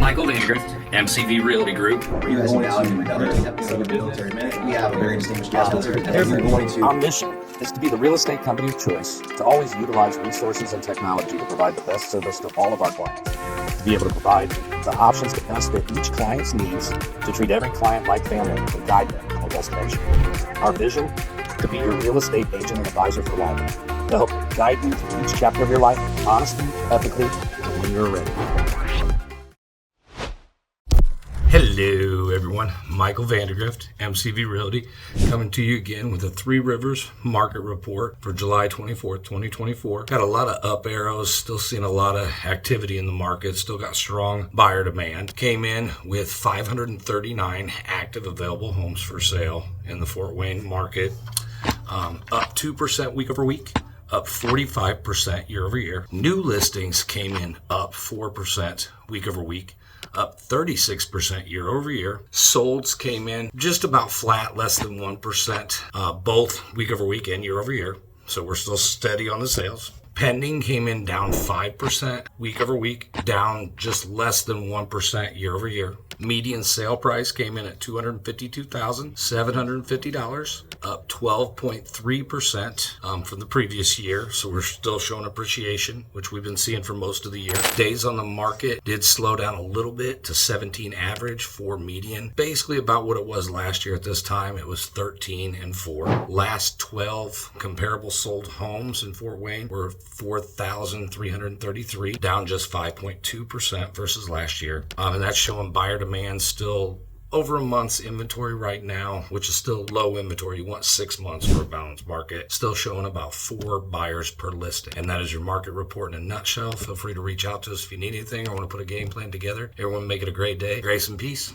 Michael Vandegrift, MCV Realty Group. You guys now in another episode of Military Minute. We have a very distinguished guest with us today. Our mission is to be the real estate company of choice, to always utilize resources and technology to provide the best service to all of our clients, to be able to provide the options to best fit each client's needs, to treat every client like family and guide them to a destination. Our vision, to be your real estate agent and advisor for life, to help guide you through each chapter of your life, honestly, ethically, and when you're ready. Hello everyone, Michael Vandegrift, MCV Realty, coming to you again with a 3Rivers market report for July 24th, 2024. Got a lot of up arrows, still seeing a lot of activity in the market, still got strong buyer demand. Came in with 539 active available homes for sale in the Fort Wayne market, up 2% week over week. Up 45% year over year. New listings came in up 4% week over week, up 36% year over year. Solds came in just about flat, less than 1%, both week over week and year over year. So we're still steady on the sales. Pending came in down 5% week over week, down just less than 1% year over year. Median sale price came in at $252,750, up 12.3% from the previous year. So we're still showing appreciation, which we've been seeing for most of the year. Days on the market did slow down a little bit to 17 average for median. Basically about what it was last year at this time. It was 13 and 4. Last 12 comparable sold homes in Fort Wayne were 4,333, down just 5.2% versus last year. And that's showing buyer demand still over a month's inventory right now, which is still low inventory. You want 6 months for a balanced market. Still showing about 4 buyers per listing. And that is your market report in a nutshell. Feel free to reach out to us if you need anything or want to put a game plan together. Everyone make it a great day. Grace and peace.